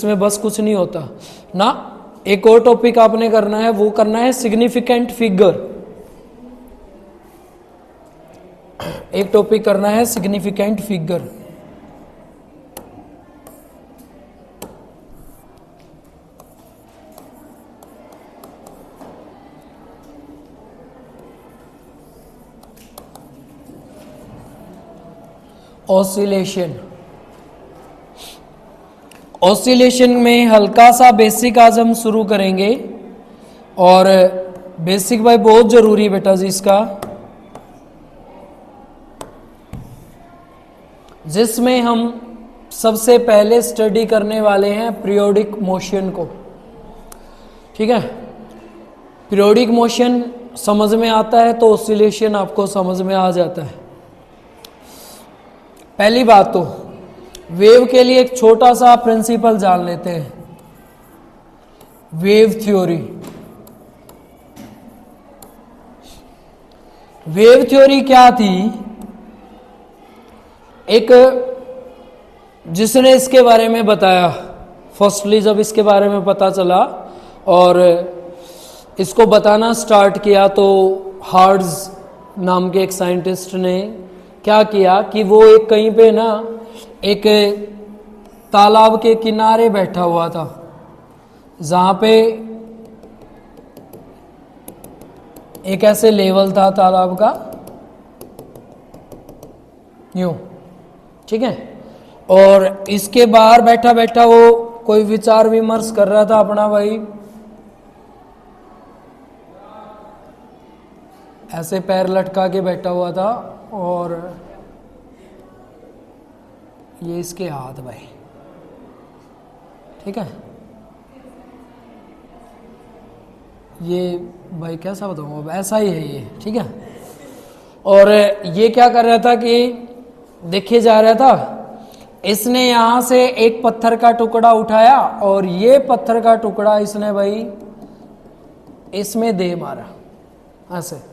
में बस कुछ नहीं होता ना। एक और टॉपिक आपने करना है, वो करना है सिग्निफिकेंट फिगर। एक टॉपिक करना है सिग्निफिकेंट फिगर। ऑसिलेशन। ऑसिलेशन में हल्का सा बेसिक आज हम शुरू करेंगे, और बेसिक भाई बहुत जरूरी है बेटा जी इसका, जिसमें हम सबसे पहले स्टडी करने वाले हैं पीरियोडिक मोशन को। ठीक है, पीरियोडिक मोशन समझ में आता है तो ऑसिलेशन आपको समझ में आ जाता है। पहली बात तो वेव के लिए एक छोटा सा प्रिंसिपल जान लेते हैं, वेव थ्योरी। वेव थ्योरी क्या थी? एक जिसने इसके बारे में बताया, फर्स्टली जब इसके बारे में पता चला और इसको बताना स्टार्ट किया, तो हार्ट्ज नाम के एक साइंटिस्ट ने क्या किया कि वो एक कहीं पे ना एक तालाब के किनारे बैठा हुआ था, जहां पे एक ऐसे लेवल था तालाब का, यूं, ठीक है। और इसके बाहर बैठा बैठा वो कोई विचार विमर्श कर रहा था अपना, भाई ऐसे पैर लटका के बैठा हुआ था, और ये इसके हाथ भाई, ठीक है। ये भाई कैसा बताऊँ, अब ऐसा ही है ये, ठीक है। और ये क्या कर रहा था कि देखे जा रहा था, इसने यहां से एक पत्थर का टुकड़ा उठाया और ये पत्थर का टुकड़ा इसने भाई इसमें दे मारा ऐसे।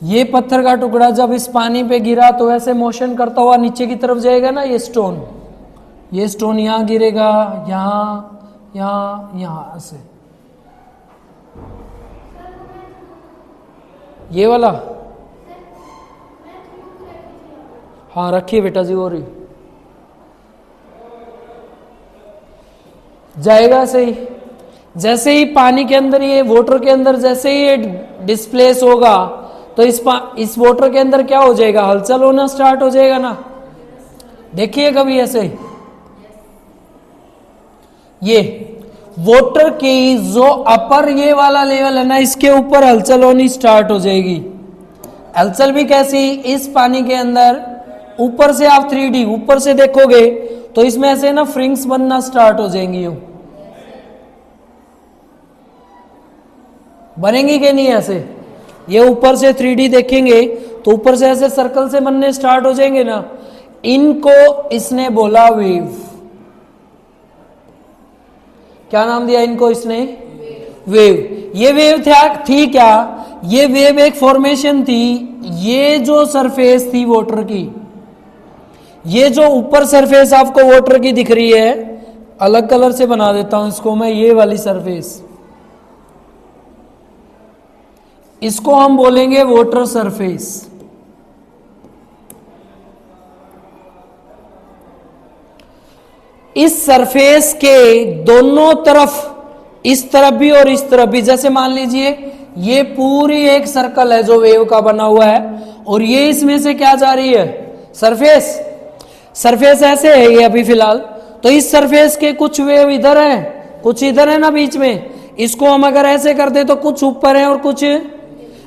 ये पत्थर का टुकड़ा जब इस पानी पे गिरा तो ऐसे मोशन करता हुआ नीचे की तरफ जाएगा ना, ये स्टोन यहां गिरेगा, यहां यहां यहां ऐसे। ये वाला, हाँ रखिए बेटा जी, और जाएगा सही। जैसे ही पानी के अंदर, ये वाटर के अंदर जैसे ही ये डिस्प्लेस होगा, तो इस वाटर के अंदर क्या हो जाएगा, हलचल होना स्टार्ट हो जाएगा ना। देखिए कभी ऐसे, ये वाटर की जो अपर ये वाला लेवल है ना, इसके ऊपर हलचल होनी स्टार्ट हो जाएगी। हलचल भी कैसी, इस पानी के अंदर ऊपर से आप 3D ऊपर से देखोगे तो इसमें ऐसे ना फ्रिंग्स बनना स्टार्ट हो जाएंगी, यूं बनेंगी कि नहीं ऐसे। ये ऊपर से 3D देखेंगे तो ऊपर से ऐसे सर्कल से बनने स्टार्ट हो जाएंगे ना, इनको इसने बोला वेव। क्या नाम दिया इनको इसने? वेव। ये वेव थी क्या? ये वेव एक फॉर्मेशन थी। ये जो सरफेस थी वाटर की, ये जो ऊपर सरफेस आपको वाटर की दिख रही है, अलग कलर से बना देता हूं इसको मैं, ये वाली सरफेस, इसको हम बोलेंगे वाटर सरफेस। इस सरफेस के दोनों तरफ, इस तरफ भी और इस तरफ भी, जैसे मान लीजिए ये पूरी एक सर्कल है जो वेव का बना हुआ है, और ये इसमें से क्या जा रही है, सरफेस ऐसे है ये अभी फिलहाल। तो इस सरफेस के कुछ वेव इधर है, कुछ इधर है ना बीच में। इसको हम अगर ऐसे कर दे तो कुछ ऊपर है और कुछ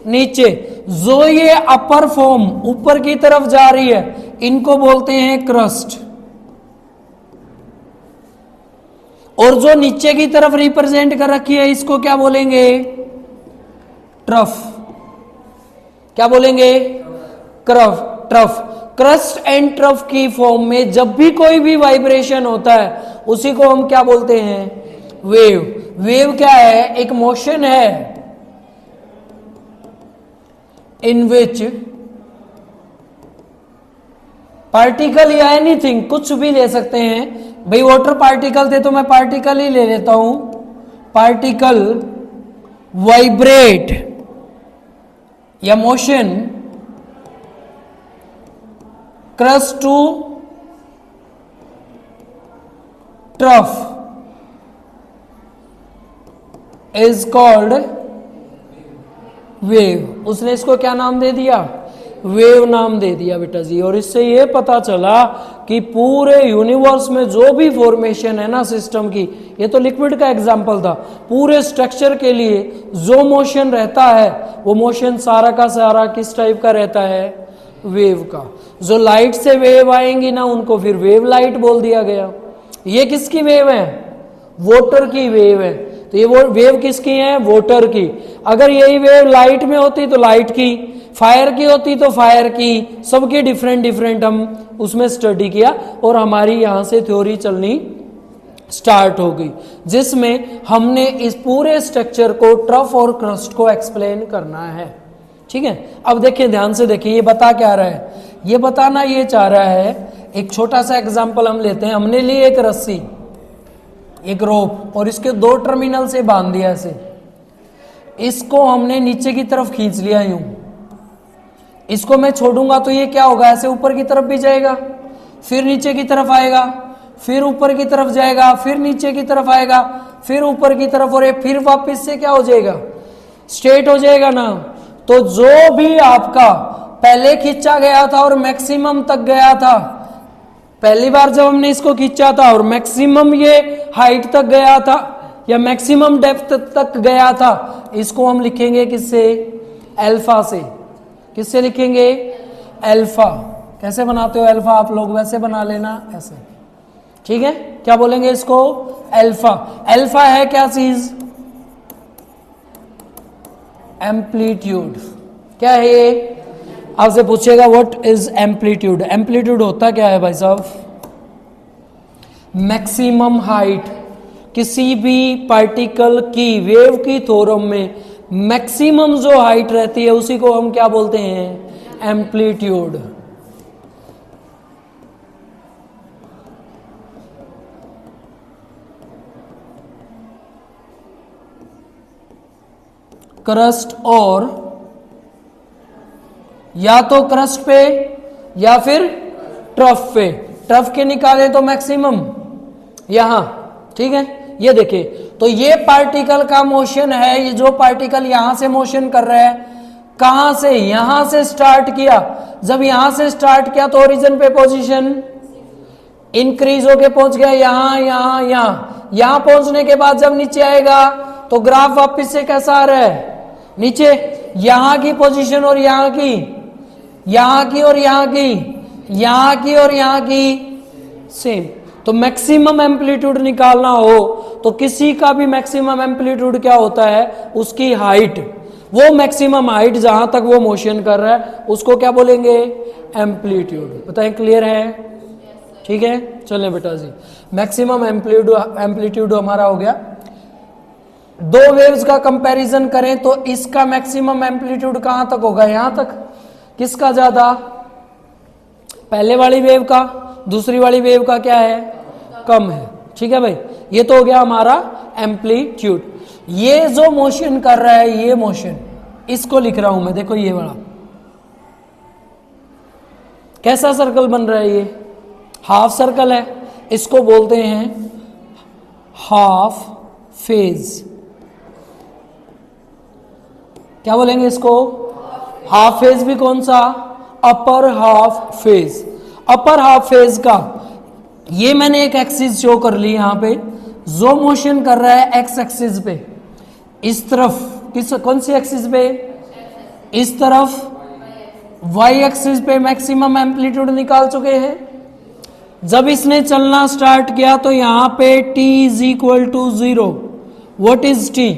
नीचे। जो ये अपर फॉर्म ऊपर की तरफ जा रही है, इनको बोलते हैं क्रस्ट। और जो नीचे की तरफ रिप्रेजेंट कर रखी है, इसको क्या बोलेंगे? ट्रफ। क्या बोलेंगे? ट्रफ। क्रस्ट एंड ट्रफ की फॉर्म में जब भी कोई भी वाइब्रेशन होता है, उसी को हम क्या बोलते हैं? वेव। वेव क्या है? एक मोशन है इन विच पार्टिकल या एनीथिंग, कुछ भी ले सकते हैं, भाई वाटर पार्टिकल थे तो मैं पार्टिकल ही ले लेता हूं, पार्टिकल वाइब्रेट या motion crest to trough is called wave. उसने इसको क्या नाम दे दिया? वेव नाम दे दिया बेटा जी। और इससे ये पता चला कि पूरे यूनिवर्स में जो भी फॉर्मेशन है ना सिस्टम की, ये तो लिक्विड का एग्जांपल था, पूरे स्ट्रक्चर के लिए जो मोशन रहता है वो मोशन सारा का सारा किस टाइप का रहता है? वेव का। जो लाइट से वेव आएंगी ना उनको फिर वेव लाइट बोल दिया गया। ये किसकी वेव है? वाटर की वेव है। तो ये वो वेव किसकी है? वाटर की। अगर यही वेव लाइट में होती तो लाइट की, फायर की होती तो फायर की, सबकी डिफरेंट डिफरेंट हम उसमें स्टडी किया और हमारी यहां से थ्योरी चलनी स्टार्ट हो गई, जिसमें हमने इस पूरे स्ट्रक्चर को, ट्रफ और क्रस्ट को एक्सप्लेन करना है। ठीक है, अब देखिए ध्यान से देखिए, ये बता क्या रहा है? ये बताना ये चाह रहा है, एक छोटा सा एग्जाम्पल हम लेते हैं। हमने ली एक रस्सी, एक रोप, और इसके दो टर्मिनल से बांध दिया ऐसे। इसको हमने नीचे की तरफ खींच लिया यूं। इसको मैं छोड़ूंगा तो ये क्या होगा? ऐसे ऊपर की तरफ भी जाएगा, फिर नीचे की तरफ आएगा, फिर ऊपर की तरफ जाएगा, फिर नीचे की तरफ आएगा, फिर ऊपर की तरफ, और ये फिर वापस से क्या हो जाएगा? स्ट्रेट हो जाएगा ना। तो जो भी आपका पहले खींचा गया था और मैक्सिमम तक गया था, पहली बार जब हमने इसको खींचा था और मैक्सिमम ये हाइट तक गया था या मैक्सिमम डेप्थ तक गया था, इसको हम लिखेंगे किससे? अल्फा से। किससे लिखेंगे? अल्फा। कैसे बनाते हो अल्फा आप लोग? वैसे बना लेना, ऐसे। ठीक है, क्या बोलेंगे इसको? अल्फा। अल्फा है क्या चीज? एम्पलीट्यूड। क्या है ये? आपसे पूछेगा व्हाट इज एम्पलीट्यूड। एम्पलीट्यूड होता क्या है भाई साहब? Maximum height. किसी भी पार्टिकल की, वेव की थ्योरम में मैक्सिमम जो हाइट रहती है उसी को हम क्या बोलते हैं? एम्पलीट्यूड। क्रस्ट और या तो क्रस्ट पे या फिर ट्रफ पे। ट्रफ के निकाले तो मैक्सिमम यहां। ठीक है, ये देखिए, तो ये पार्टिकल का मोशन है। ये जो पार्टिकल यहां से मोशन कर रहा है, कहां से? यहां से स्टार्ट किया। जब यहां से स्टार्ट किया तो ओरिजिन पे पोजीशन इंक्रीज होके पहुंच गया यहां, यहां, यहां। यहां पहुंचने के बाद जब नीचे आएगा तो ग्राफ वापस से कैसा आ रहा है? नीचे। यहां की पोजीशन और यहां की, यहां की और यहां की, यहां की और यहां की सेम। तो मैक्सिमम एम्पलीट्यूड निकालना हो तो किसी का भी मैक्सिमम एम्पलीट्यूड क्या होता है? उसकी हाइट। वो मैक्सिमम हाइट जहां तक वो मोशन कर रहा है उसको क्या बोलेंगे? एम्पलीट्यूड। बताएं, क्लियर है? ठीक है, चलें बेटा जी। मैक्सिमम एम्पलीट्यूड हमारा हो गया। दो वेव्स का कंपैरिजन करें तो इसका मैक्सिमम एम्पलीट्यूड कहां तक होगा? यहां तक। किसका ज्यादा? पहले वाली वेव का। दूसरी वाली वेव का क्या है? कम है। ठीक है भाई, ये तो हो गया हमारा एम्पलीट्यूड। ये जो मोशन कर रहा है, ये मोशन, इसको लिख रहा हूं मैं। देखो ये वाला कैसा सर्कल बन रहा है? ये हाफ सर्कल है। इसको बोलते हैं हाफ फेज। क्या बोलेंगे इसको? हाफ फेज भी कौन सा? Upper half phase. Upper half phase का ये मैंने एक एक्सिस शो कर ली यहां पे। जो मोशन कर रहा है एक्स एक्सिस पे, इस तरफ, किस कौन सी एक्सिस पे? इस तरफ वाई एक्सिस पे मैक्सिमम एम्पलीट्यूड निकाल चुके हैं। जब इसने चलना स्टार्ट किया तो यहां पे t is equal to 0। What is t?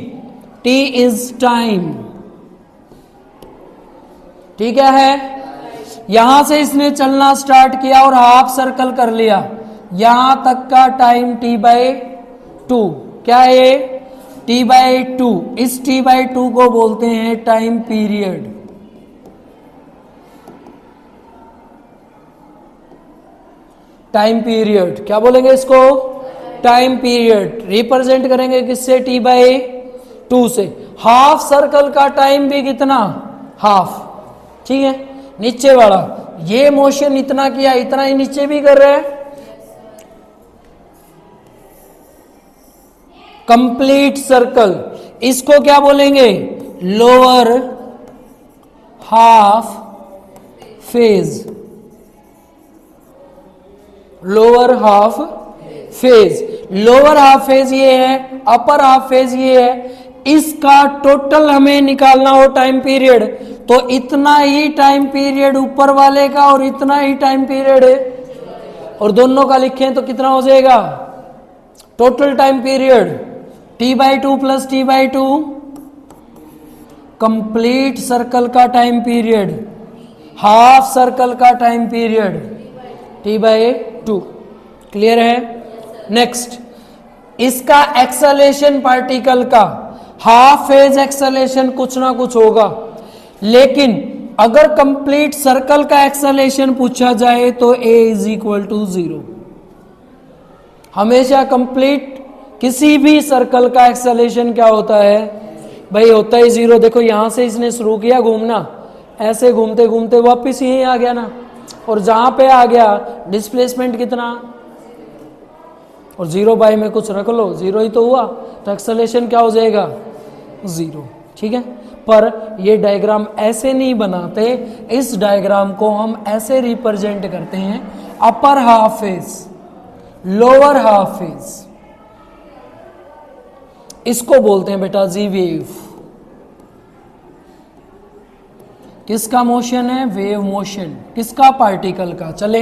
t is time. ठीक है, यहां से इसने चलना स्टार्ट किया और हाफ सर्कल कर लिया। यहां तक का टाइम t/2। क्या है? t/2। इस t/2 को बोलते हैं टाइम पीरियड। टाइम पीरियड, क्या बोलेंगे इसको, टाइम पीरियड। रिप्रेजेंट करेंगे किससे, टी बाई 2 से। हाफ सर्कल का टाइम भी कितना, हाफ, ठीक है। नीचे वाला ये मोशन इतना किया, इतना ही नीचे भी कर रहे हैं, कंप्लीट सर्कल, इसको क्या बोलेंगे, lower half phase, lower half phase. Lower half phase ये है, अपर हाफ फेज ये है। इसका टोटल हमें निकालना हो टाइम पीरियड, तो इतना ही टाइम पीरियड ऊपर वाले का और इतना ही टाइम पीरियड है, और दोनों का लिखें तो कितना हो जाएगा, total time period t/2 plus t/2, complete circle का टाइम पीरियड, हाफ सर्कल का टाइम पीरियड t/2। क्लियर है। नेक्स्ट, इसका एक्सेलेरेशन पार्टिकल का हाफ फेज एक्सेलेरेशन कुछ ना कुछ होगा, लेकिन अगर कंप्लीट सर्कल का एक्सेलेरेशन पूछा जाए तो a = 0। हमेशा कंप्लीट किसी भी सर्कल का एक्सेलेरेशन क्या होता है भाई, होता ही 0। देखो यहां से इसने शुरू किया घूमना, ऐसे घूमते घूमते वापस यहीं आ गया ना, और जहां पे आ गया डिस्प्लेसमेंट कितना, और 0 बाई में कुछ रख लो, 0 ही तो हुआ, तो एक्सेलेरेशन क्या हो जाएगा, 0। ठीक है, पर ये डायग्राम ऐसे नहीं बनाते, इस डायग्राम को हम ऐसे रिप्रेजेंट करते हैं, upper half phase, lower half phase, इसको बोलते हैं बेटा जी वेव। किसका मोशन है, वेव मोशन, किसका, पार्टिकल का। चले,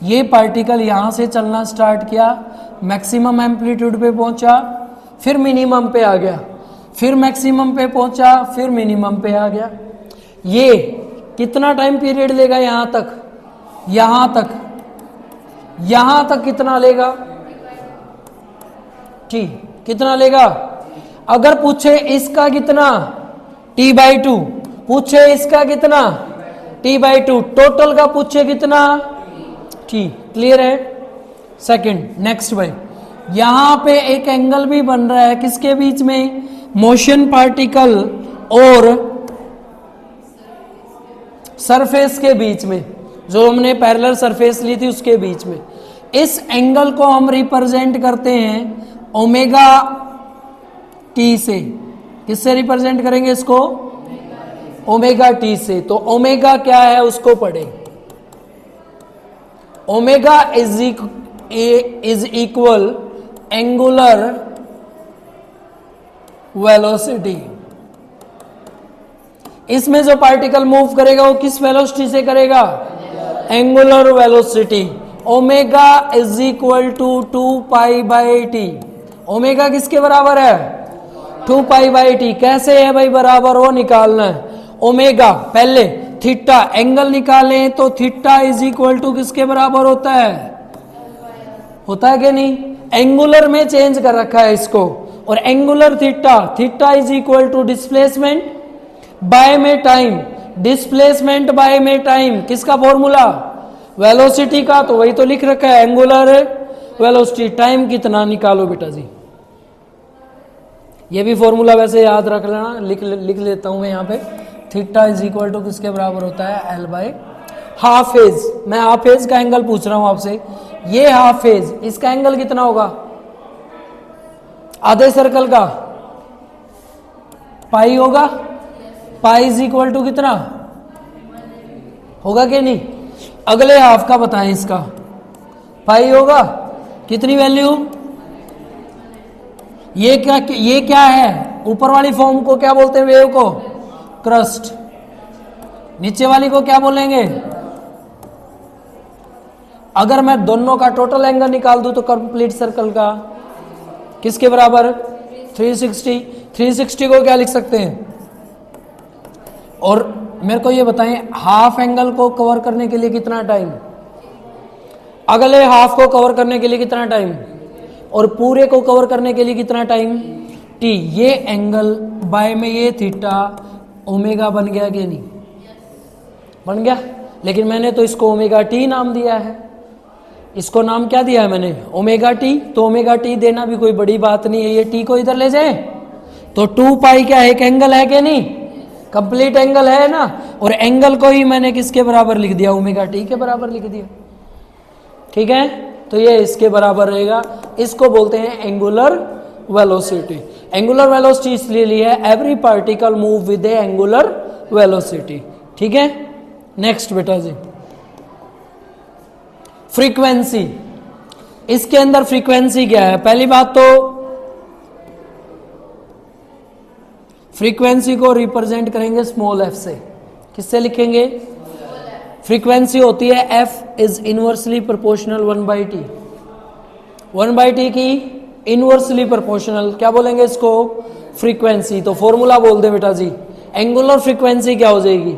ये पार्टिकल यहां से चलना स्टार्ट किया, मैक्सिमम एम्पलीट्यूड पे पहुंचा, फिर मिनिमम पे आ गया, फिर मैक्सिमम पे पहुंचा, फिर मिनिमम पे आ गया। ये कितना टाइम पीरियड लेगा, यहां तक, यहां तक, यहां तक कितना लेगा, ठीक, कितना लेगा। अगर पूछे इसका कितना, t/2, पूछे इसका कितना, t/2, टोटल का पूछे कितना, ठीक, क्लियर है। सेकंड, नेक्स्ट भाई, यहां पे एक एंगल भी बन रहा है, किसके बीच में, मोशन पार्टिकल और सरफेस के बीच में, जो हमने पैरेलल सरफेस ली थी उसके बीच में। इस एंगल को हम रिप्रेजेंट करते हैं ओमेगा टी से। किससे रिप्रेजेंट करेंगे इसको, ओमेगा टी से। तो ओमेगा क्या है उसको पढ़े, omega is equal angular velocity. इसमें जो पार्टिकल मूव करेगा वो किस वेलोसिटी से करेगा, angular velocity. Omega is equal to 2π/t। Omega किसके बराबर है, 2π/t। कैसे है भाई बराबर, वो निकालना है। ओमेगा पहले थीटा, एंगल निकालें तो थीटा इज इक्वल टू किसके बराबर होता है, होता है कि नहीं, एंगुलर में चेंज कर रखा है इसको, और angular theta, theta is equal to displacement by में टाइम, डिस्प्लेसमेंट बाय में टाइम, किसका फॉर्मूला, वेलोसिटी का, तो वही तो लिख रखा है, एंगुलर वेलोसिटी। टाइम कितना निकालो बेटा जी, ये भी फॉर्मूला वैसे याद रख लेना, लिख लेता हूं मैं यहाँ पे। थीटा इज इक्वल टू किसके बराबर होता है, L/, हाफ फेज। मैं हाफ फेज का एंगल पूछ रहा हूं आपसे, ये हाफ फेज, इसका एंगल कितना होगा, आधे सर्कल का पाई होगा, पाई इज इक्वल टू कितना होगा कि नहीं। अगले हाफ का बताएं, इसका पाई होगा, कितनी वैल्यू, ये क्या है, ऊपर वाली फॉर्म को क्या बोलते हैं, वेव को क्रस्ट, नीचे वाली को क्या बोलेंगे। अगर मैं दोनों का टोटल एंगल निकाल दूं तो कंप्लीट सर्कल का किसके बराबर, 360। 360 को क्या लिख सकते हैं, और मेरे को ये बताएं हाफ एंगल को कवर करने के लिए कितना टाइम, अगले हाफ को कवर करने के लिए कितना टाइम, और पूरे को कवर करने के लिए कितना टाइम, टी। ये एंगल बाय में ये थीटा ओमेगा बन गया कि नहीं, बन गया, लेकिन मैंने तो इसको ओमेगा टी नाम दिया है। इसको नाम क्या दिया है मैंने, ओमेगा टी। तो ओमेगा टी देना भी कोई बड़ी बात नहीं है, ये टी को इधर ले जाए तो 2 पाई क्या है, एक एंगल है क्या नहीं, कंप्लीट एंगल है ना। और एंगल को ही मैंने किसके बराबर लिख दिया, ओमेगा टी के बराबर लिख दिया। ठीक है, तो ये इसके बराबर रहेगा। इसको बोलते हैं एंगुलर वेलोसिटी। एंगुलर वेलोसिटी इसलिए ली है, every particle move with A angular velocity. ठीक है, नेक्स्ट बेटा जी, फ्रीक्वेंसी। इसके अंदर फ्रीक्वेंसी क्या है, पहली बात तो फ्रीक्वेंसी को रिप्रेजेंट करेंगे स्मॉल एफ से। किससे लिखेंगे, फ्रीक्वेंसी होती है F is inversely proportional 1/t। 1/t की इनवर्सली प्रोपोर्शनल क्या बोलेंगे इसको, फ्रीक्वेंसी। तो फॉर्मूला बोल दे बेटा जी, एंगुलर फ्रीक्वेंसी क्या हो जाएगी,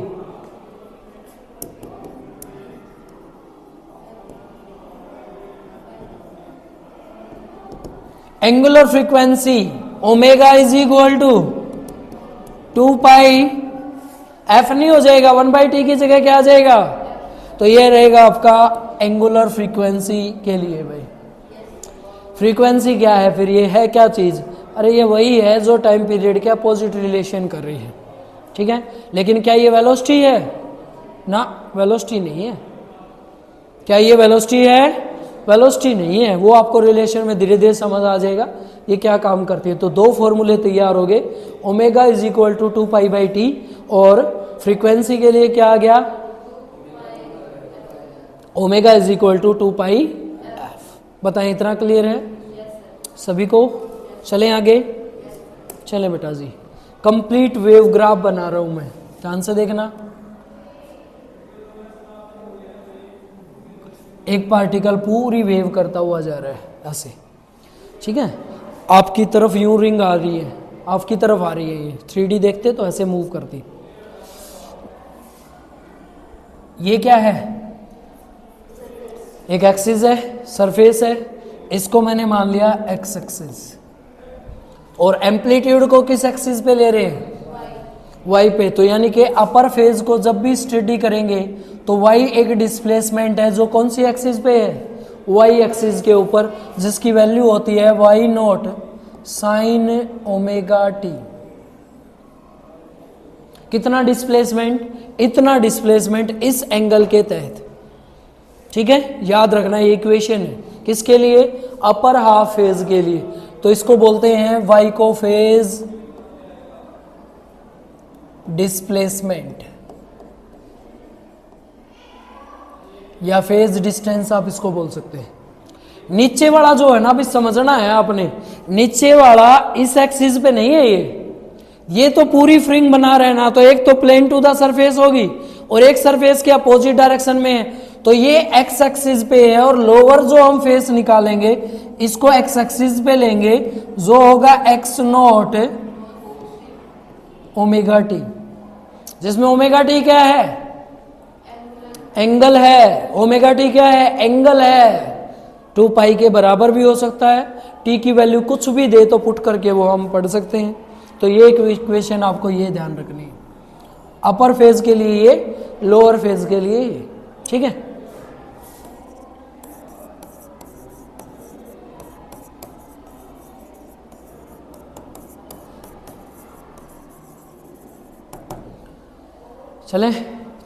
angular frequency omega is equal to 2 pi F नहीं हो जाएगा, 1/t की जगह क्या आ जाएगा। तो ये रहेगा आपका एंगुलर फ्रीक्वेंसी के लिए। भाई फ्रीक्वेंसी क्या है फिर, ये है क्या चीज, अरे ये वही है जो टाइम पीरियड के अपोजिट रिलेशन कर रही है। ठीक है, लेकिन क्या ये वेलोसिटी है ना, वेलोसिटी नहीं है। क्या ये वेलोसिटी है, वेलोसिटी नहीं है। वो आपको रिलेशन में धीरे धीरे समझ आ जाएगा ये क्या काम करती है। तो दो फॉर्मूले तैयार हो गए, omega is equal to 2 pi by T, और फ्रीक्वेंसी के लिए क्या आ गया, omega is equal to 2 pi F. बताएं, इतना क्लियर है सभी को। चलें आगे, चलें बेटा जी, कंप्लीट वेव ग्राफ बना रहा हूं मैं, ध्यान से देखना। एक पार्टिकल पूरी वेव करता हुआ जा रहा है ऐसे, ठीक है, आपकी तरफ यूं रिंग आ रही है, आपकी तरफ आ रही है। ये 3D देखते तो ऐसे मूव करती। ये क्या है, एक एक्सिस है, सरफेस है, इसको मैंने मान लिया एक्स एक्सिस। और एम्पलीट्यूड को किस एक्सिस पे ले रहे हैं, वाई पे। तो यानी कि अपर फेज को जब भी स्टडी करेंगे तो वाई एक डिस्प्लेसमेंट है जो कौन सी एक्सिस पे है, वाई एक्सिस के ऊपर, जिसकी वैल्यू होती है Y naught sine omega T. कितना डिस्प्लेसमेंट, इतना डिस्प्लेसमेंट इस एंगल के तहत। ठीक है, याद रखना ये इक्वेशन है किसके लिए, अपर हाफ फेज के लिए। तो इसको बोलते हैं वाई को फेज डिस्प्लेसमेंट या फेज डिस्टेंस आप इसको बोल सकते हैं। नीचे वाला जो है ना, अभी समझना है आपने, नीचे वाला इस एक्सिस पे नहीं है, ये तो पूरी फ्रिंग बना रहे ना। तो एक तो प्लेन टू द सरफेस होगी और एक सरफेस के अपोजिट डायरेक्शन में है, तो ये एक्स एक्सिस पे है। और लोअर जो हम फेस निकालेंगे इसको एक्स एक्सिस पे लेंगे, जो होगा एक्स नॉट ओमेगा टी, जिसमें ओमेगा टी क्या है, एंगल है। ओमेगा टी क्या है, एंगल है। 2 पाई के बराबर भी हो सकता है, टी की वैल्यू कुछ भी दे तो पुट करके वो हम पढ़ सकते हैं। तो ये इक्वेशन आपको ये ध्यान रखनी है, अपर फेज के लिए ये, लोअर फेज के लिए ये। ठीक है, चले,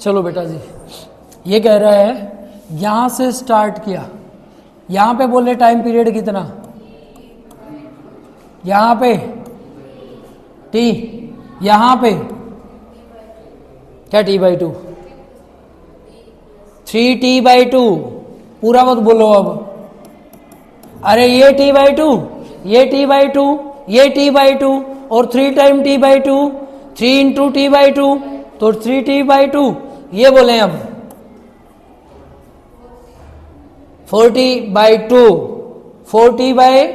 चलो बेटा जी, ये कह रहा है यहां से स्टार्ट किया, यहां पे बोले टाइम पीरियड कितना, यहां पे टी, यहां पे क्या t/2, 3t/2। पूरा मत बोलो अब, अरे ये t/2, ये t/2, ये t/2 और 3 टाइम t/2, 3 इंटू t/2 तो 3t/2। ये बोले अब 40/2, 40 बाय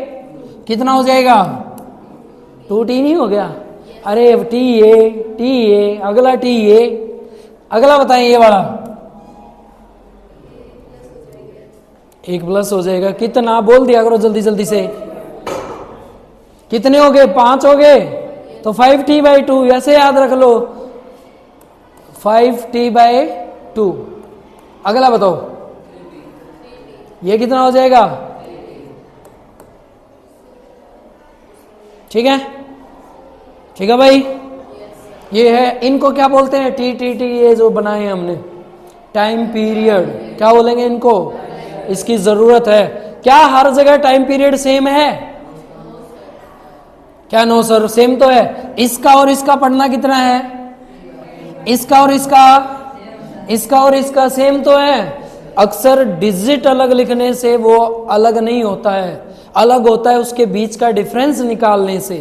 कितना हो जाएगा, 2t नहीं हो गया, अरे टी ये अगला टी ये अगला बताएं, ये वाला 1 प्लस हो जाएगा। कितना बोल दिया करो जल्दी जल्दी से, कितने हो गए, 5 हो गए, तो 5t/2 ऐसे याद रख लो, 5t/2। अगला बताओ, ये कितना हो जाएगा, ठीक है, ठीक है भाई। ये है, इनको क्या बोलते हैं, टी टी टी, ये जो बनाए हैं हमने टाइम पीरियड, क्या बोलेंगे इनको, इसकी जरूरत है। क्या हर जगह टाइम पीरियड सेम है, क्या नो सर, सेम तो है। इसका और इसका पढ़ना कितना है, इसका और इसका, इसका और इसका सेम तो है। अक्सर डिजिट अलग लिखने से वो अलग नहीं होता है, अलग होता है उसके बीच का डिफरेंस निकालने से।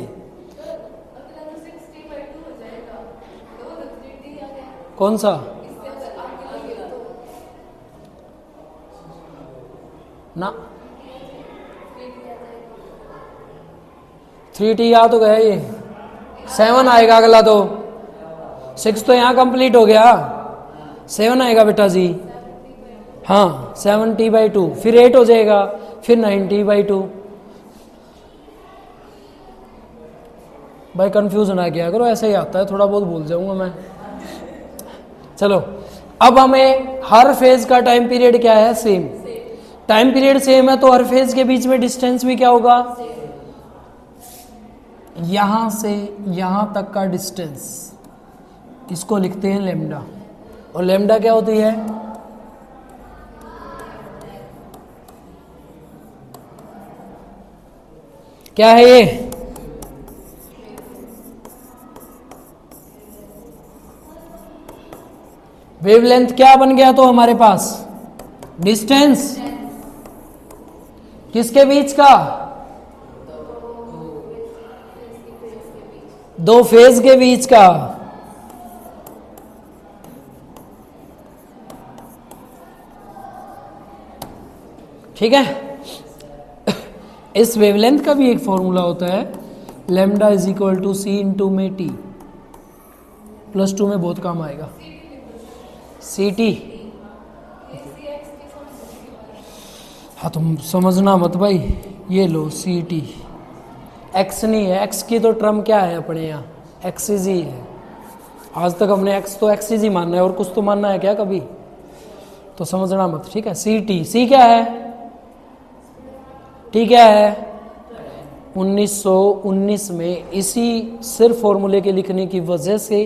कौन सा ना, 3T आ तो गया, ये 7 आएगा अगला, तो 6 तो यहाँ कंप्लीट हो गया, 7 आएगा बेटा जी। हाँ 7T/2, फिर 8 हो जाएगा, फिर 9T/2। भाई कंफ्यूज ना किया करो, ऐसा ही आता है, थोड़ा बहुत भूल जाऊंगा मैं। चलो अब हमें हर फेज का टाइम पीरियड क्या है, सेम। टाइम पीरियड सेम है तो हर फेज के बीच में डिस्टेंस भी क्या होगा, यहां से यहां तक का डिस्टेंस, इसको लिखते हैं लैम्डा। और लैम्डा क्या होती है, क्या है ये, वेवलेंथ क्या बन गया तो हमारे पास, डिस्टेंस किसके बीच का, दो फेज के बीच का। ठीक है, इस वेवलेंथ का भी एक फॉर्मूला होता है, lambda is equal to C into में टी, +2 में बहुत काम आएगा, सी टी। हाँ तुम समझना मत भाई, ये लो सी टी, एक्स नहीं है, एक्स की तो टर्म क्या है अपने यहाँ, एक्सिस ही है। आज तक हमने एक्स तो एक्सिस ही मानना है, और कुछ तो मानना है क्या कभी, तो समझना मत, ठीक है। सी टी, सी क्या है, टी क्या है। 1919 में इसी सिर्फ फॉर्मूले के लिखने की वजह से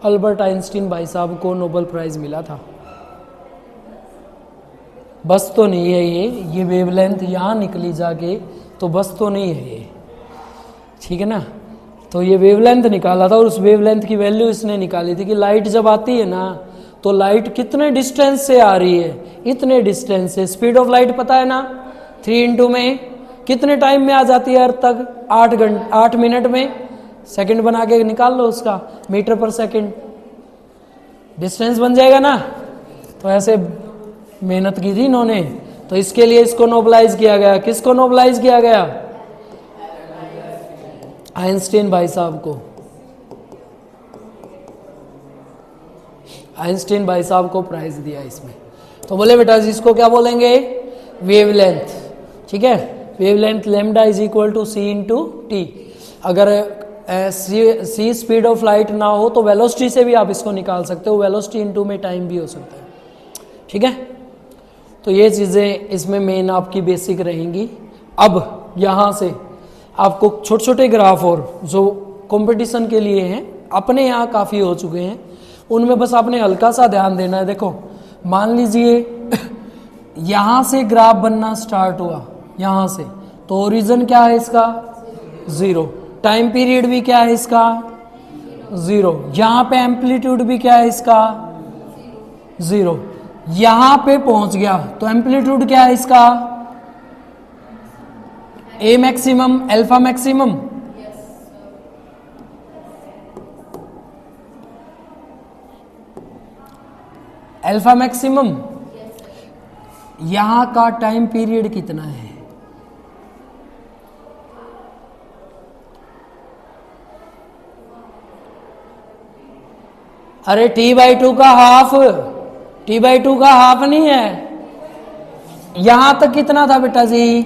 अल्बर्ट आइंस्टीन भाई साहब को नोबेल प्राइज मिला था। बस तो नहीं है ये वेवलेंथ यहाँ निकली जाके, तो बस तो नहीं है ये, ठीक है ना। तो ये वेवलेंथ निकाला था, और उस वेवलेंथ की वैल्यू इसने निकाली थी कि लाइट जब आती है ना, तो लाइट कितने डिस्टेंस से आ रही है, इतने डिस्टेंस से। स्पीड ऑफ लाइट पता है ना, 3 में कितने टाइम में आ जाती है अर्थ तक, 8 मिनट में। सेकंड बना के निकाल लो उसका, मीटर पर सेकंड, डिस्टेंस बन जाएगा ना। तो ऐसे मेहनत की थी इन्होंने, तो इसके लिए इसको नोबलाइज किया गया। किसको नोबलाइज किया गया, आइंस्टीन भाई साहब को। आइंस्टीन भाई साहब को प्राइज दिया इसमें। तो बोले बेटा जी इसको क्या बोलेंगे, वेवलेंथ, ठीक है। Wavelength lambda is equal to C into T. अगर सी स्पीड ऑफ लाइट ना हो तो वेलोसिटी से भी आप इसको निकाल सकते हो, वेलोसिटी इंटू में टाइम भी हो सकता है, ठीक है। तो ये चीज़ें इसमें मेन आपकी बेसिक रहेंगी। अब यहाँ से आपको छोटे छोटे ग्राफ और जो कंपटीशन के लिए हैं, अपने यहाँ काफ़ी हो चुके हैं, उनमें बस आपने हल्का सा ध्यान देना है। देखो मान लीजिए यहाँ से ग्राफ बनना स्टार्ट हुआ, यहाँ से, तो ओरिजिन क्या है इसका, 0। टाइम पीरियड भी क्या है इसका, 0। यहाँ पे एम्पलीट्यूड भी क्या है इसका, 0। यहाँ पे पहुंच गया तो एम्पलीट्यूड क्या है इसका, A maximum, alpha maximum. Alpha maximum. यहां का टाइम पीरियड कितना है, अरे T/2 का हाफ, T/2 का हाफ नहीं है। यहां तक कितना था बेटा जी,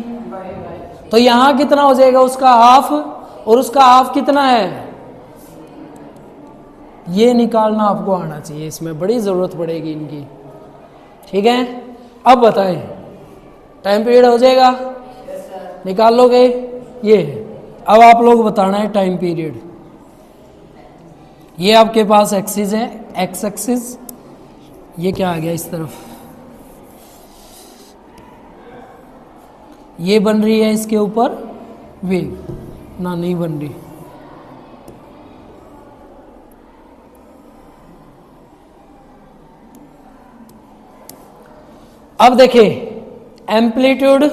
तो यहां कितना हो जाएगा उसका हाफ, और उसका हाफ कितना है, ये निकालना आपको आना चाहिए, इसमें बड़ी जरूरत पड़ेगी इनकी, ठीक है। अब बताएं टाइम पीरियड हो जाएगा, निकाल लोगे। ये है, अब आप लोग बताना है टाइम पीरियड। ये आपके पास एक्सिस है, एक्स एक्सिस, ये क्या आ गया इस तरफ, ये बन रही है इसके ऊपर वेव ना, नहीं बन रही। अब देखिए एम्पलीट्यूड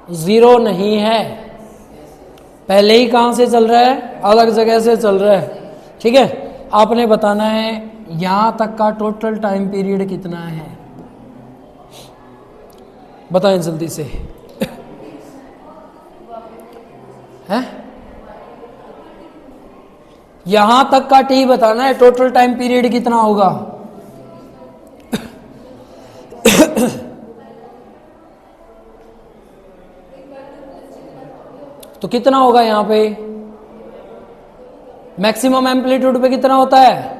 0 नहीं है, पहले ही कहां से चल रहा है, अलग जगह से चल रहा है। ठीक है, आपने बताना है यहां तक का टोटल टाइम पीरियड कितना है, बताएं जल्दी से। है यहां तक का टी बताना है, टोटल टाइम पीरियड कितना होगा। तो कितना होगा यहां पे, मैक्सिमम एम्पलीट्यूड पे कितना होता है।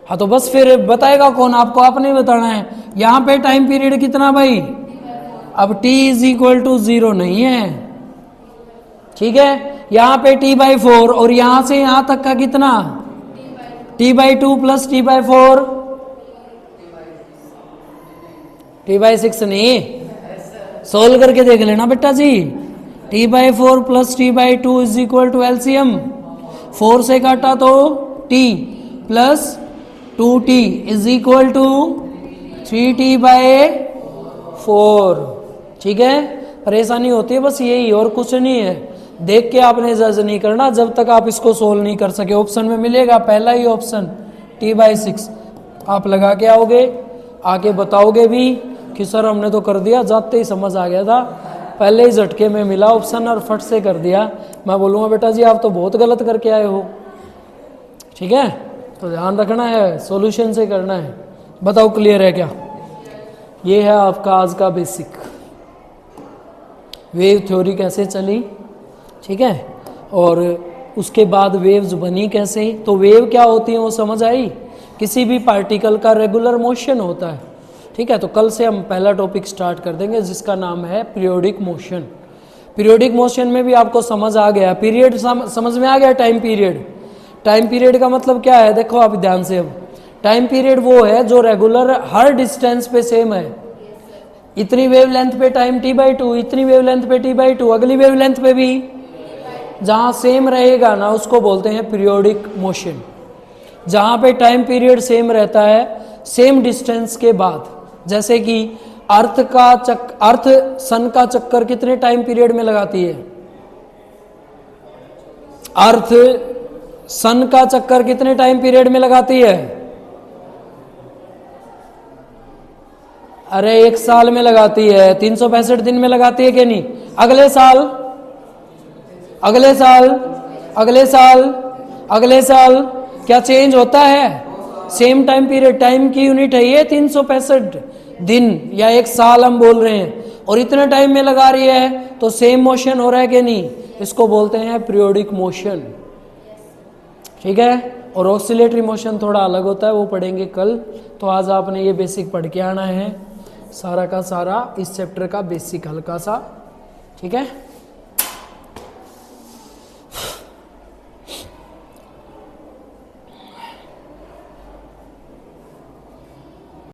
हाँ तो बस फिर बताएगा कौन, आपको आपने बताना है। यहां पे टाइम पीरियड कितना भाई, अब t इज इक्वल टू 0 नहीं है। ठीक है, यहां पे t/4 और यहां से यहां तक का कितना, t/2 प्लस t/4, t/6 नहीं, सोल्व करके देख लेना बेटा जी। t/4 plus t/2 is equal to LCM, 4 से काटा तो t plus 2t is equal to 3t/4। ठीक है, परेशानी होती है बस यही, और कुछ नहीं है। देख के आपने जज नहीं करना जब तक आप इसको सोल्व नहीं कर सके। ऑप्शन में मिलेगा पहला ही ऑप्शन t/6, आप लगा के आओगे, आके बताओगे भी कि सर हमने तो कर दिया, जाते ही समझ आ गया था, पहले ही झटके में मिला ऑप्शन और फट से कर दिया। मैं बोलूँगा बेटा जी आप तो बहुत गलत करके आए हो। ठीक है, तो ध्यान रखना है, सॉल्यूशन से करना है। बताओ क्लियर है क्या। ये है आपका आज का बेसिक, वेव थ्योरी कैसे चली। ठीक है, और उसके बाद वेव्स बनी कैसे। तो वेव क्या होती है वो समझ आई, किसी भी पार्टिकल का रेगुलर मोशन होता है। ठीक है, तो कल से हम पहला टॉपिक स्टार्ट कर देंगे जिसका नाम है पीरियोडिक मोशन। पीरियोडिक मोशन में भी आपको समझ आ गया, पीरियड समझ में आ गया। टाइम पीरियड, टाइम पीरियड का मतलब क्या है, देखो आप ध्यान से। अब टाइम पीरियड वो है जो रेगुलर हर डिस्टेंस पे सेम है। इतनी वेवलेंथ पे टाइम t/2, इतनी वेवलेंथ पे t/2, अगली वेवलेंथ पे भी जहां सेम रहेगा ना उसको बोलते हैं पीरियोडिक मोशन। जहां पे टाइम पीरियड सेम रहता है सेम डिस्टेंस के बाद, जैसे कि अर्थ सन का चक्कर कितने टाइम पीरियड में लगाती है, अर्थ सन का चक्कर कितने टाइम पीरियड में लगाती है। अरे 1 साल में लगाती है, 365 दिन में लगाती है कि नहीं। अगले साल, अगले साल, अगले साल, अगले साल क्या चेंज होता है, सेम टाइम पीरियड। टाइम की यूनिट है ये 365 दिन या 1 साल हम बोल रहे हैं, और इतने टाइम में लगा रही है तो सेम मोशन हो रहा है कि नहीं, इसको बोलते हैं पीरियोडिक मोशन। ठीक है, और ऑक्सिलेटरी मोशन थोड़ा अलग होता है, वो पढ़ेंगे कल। तो आज आपने ये बेसिक पढ़ के आना है, सारा का सारा इस चैप्टर का बेसिक हल्का सा। ठीक है।